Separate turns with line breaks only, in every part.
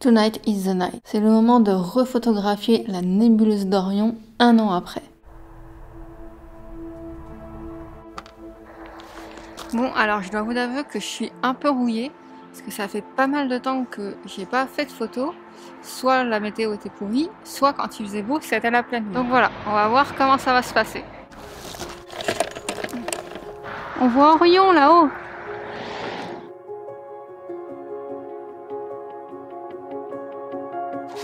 Tonight is the night. C'est le moment de refotographier la nébuleuse d'Orion 1 an après. Bon, alors je dois vous avouer que je suis un peu rouillée parce que ça fait pas mal de temps que j'ai pas fait de photos. Soit la météo était pourrie, soit quand il faisait beau, c'était la pleine lune. Donc voilà, on va voir comment ça va se passer. On voit Orion là-haut.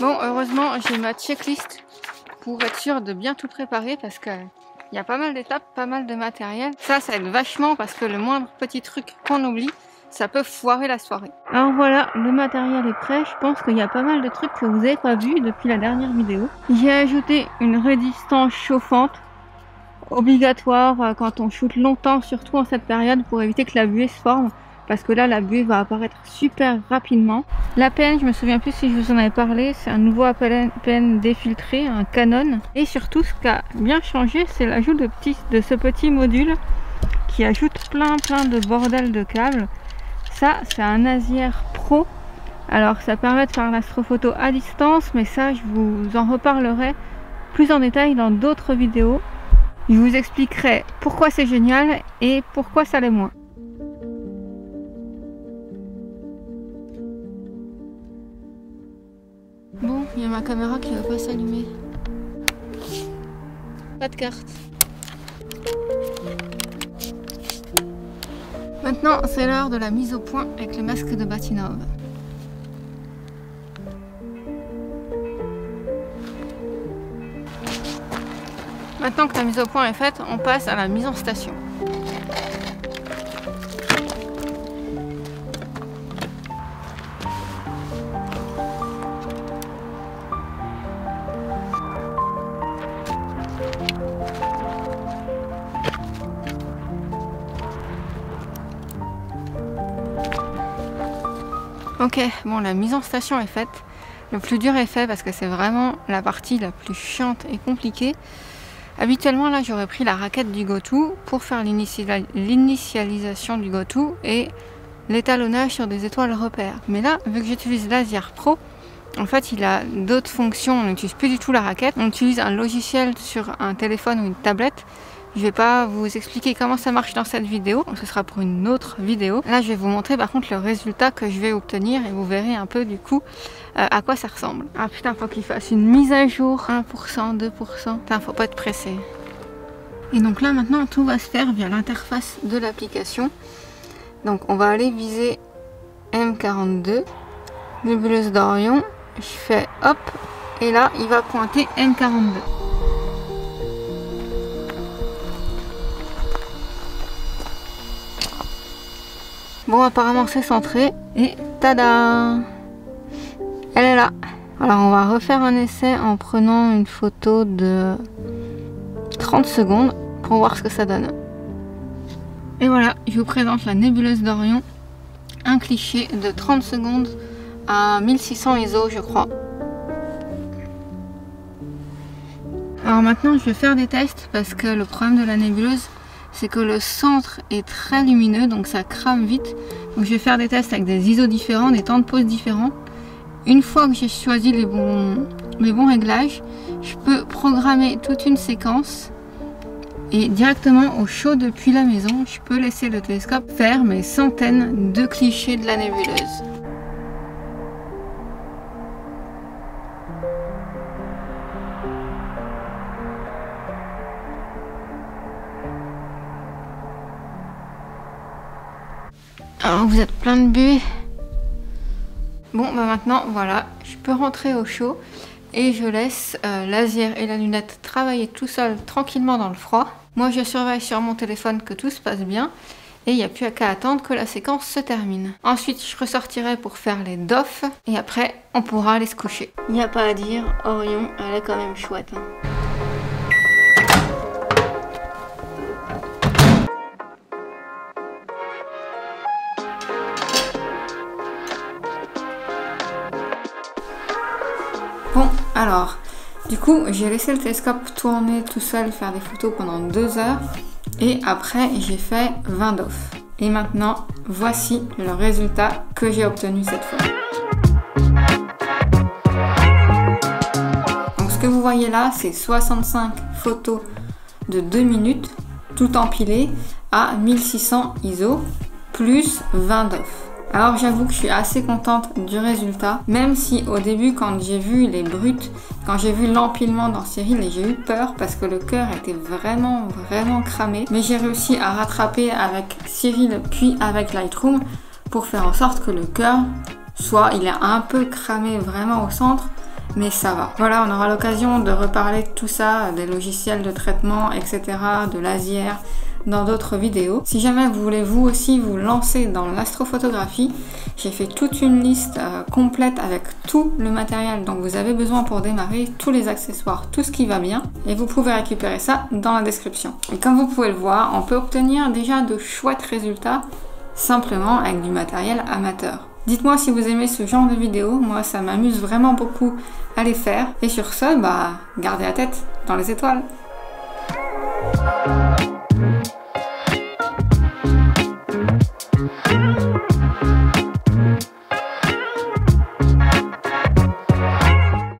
Bon, heureusement, j'ai ma checklist pour être sûre de bien tout préparer parce que il y a pas mal d'étapes, pas mal de matériel. Ça aide vachement parce que le moindre petit truc qu'on oublie, ça peut foirer la soirée. Alors voilà, le matériel est prêt. Je pense qu'il y a pas mal de trucs que vous n'avez pas vu depuis la dernière vidéo. J'ai ajouté une résistance chauffante obligatoire quand on shoot longtemps, surtout en cette période, pour éviter que la buée se forme. Parce que là, la buée va apparaître super rapidement. L'APN, je me souviens plus si je vous en avais parlé, c'est un nouveau APN défiltré, un Canon. Et surtout, ce qui a bien changé, c'est l'ajout de ce petit module qui ajoute plein de bordel de câbles. Ça, c'est un Azier Pro. Alors, ça permet de faire l'astrophoto à distance, mais ça, je vous en reparlerai plus en détail dans d'autres vidéos. Je vous expliquerai pourquoi c'est génial et pourquoi ça l'est moins. Bon, il y a ma caméra qui va pas s'allumer. Pas de carte. Maintenant, c'est l'heure de la mise au point avec le masque de Bahtinov. Maintenant que la mise au point est faite, on passe à la mise en station. Ok, bon, la mise en station est faite. Le plus dur est fait parce que c'est vraiment la partie la plus chiante et compliquée. Habituellement, là, j'aurais pris la raquette du GoTo pour faire l'initialisation du GoTo et l'étalonnage sur des étoiles repères. Mais là, vu que j'utilise l'Azier Pro, en fait, il a d'autres fonctions. On n'utilise plus du tout la raquette. On utilise un logiciel sur un téléphone ou une tablette. Je ne vais pas vous expliquer comment ça marche dans cette vidéo, ce sera pour une autre vidéo. Là, je vais vous montrer par contre le résultat que je vais obtenir et vous verrez un peu du coup à quoi ça ressemble. Ah putain, faut qu'il fasse une mise à jour, 1%, 2%. Putain, faut pas être pressé. Et donc là, maintenant, tout va se faire via l'interface de l'application. Donc, on va aller viser M42, nébuleuse d'Orion. Je fais hop, et là, il va pointer N42. Bon, apparemment c'est centré et tada! Elle est là. Alors on va refaire un essai en prenant une photo de 30 secondes pour voir ce que ça donne. Et voilà, je vous présente la nébuleuse d'Orion. Un cliché de 30 secondes à 1600 ISO, je crois. Alors maintenant je vais faire des tests parce que le problème de la nébuleuse, c'est que le centre est très lumineux, donc ça crame vite. Donc je vais faire des tests avec des ISO différents, des temps de pause différents. Une fois que j'ai choisi les bons réglages, je peux programmer toute une séquence et directement au chaud depuis la maison, je peux laisser le télescope faire mes centaines de clichés de la nébuleuse. Alors vous êtes plein de buée. Bon bah maintenant voilà, je peux rentrer au chaud et je laisse l'Azier et la lunette travailler tout seul tranquillement dans le froid. Moi je surveille sur mon téléphone que tout se passe bien et il n'y a plus qu'à attendre que la séquence se termine. Ensuite je ressortirai pour faire les DOF et après on pourra aller se coucher. Il n'y a pas à dire, Orion elle est quand même chouette. Hein. Bon, alors, du coup, j'ai laissé le télescope tourner tout seul, faire des photos pendant 2 heures. Et après, j'ai fait 20 DOF. Et maintenant, voici le résultat que j'ai obtenu cette fois. voyez là, c'est 65 photos de 2 minutes, tout empilé à 1600 ISO, plus 20 d'off. Alors j'avoue que je suis assez contente du résultat, même si au début quand j'ai vu les brutes, quand j'ai vu l'empilement dans Cyril, j'ai eu peur parce que le cœur était vraiment cramé. Mais j'ai réussi à rattraper avec Cyril puis avec Lightroom pour faire en sorte que le cœur soit, il est un peu cramé vraiment au centre, mais ça va. Voilà, on aura l'occasion de reparler de tout ça, des logiciels de traitement, etc., de l'ASIER, dans d'autres vidéos. Si jamais vous voulez vous aussi vous lancer dans l'astrophotographie, j'ai fait toute une liste complète avec tout le matériel dont vous avez besoin pour démarrer, tous les accessoires, tout ce qui va bien, et vous pouvez récupérer ça dans la description. Et comme vous pouvez le voir, on peut obtenir déjà de chouettes résultats simplement avec du matériel amateur. Dites-moi si vous aimez ce genre de vidéos, moi ça m'amuse vraiment beaucoup à les faire. Et sur ce, gardez la tête dans les étoiles.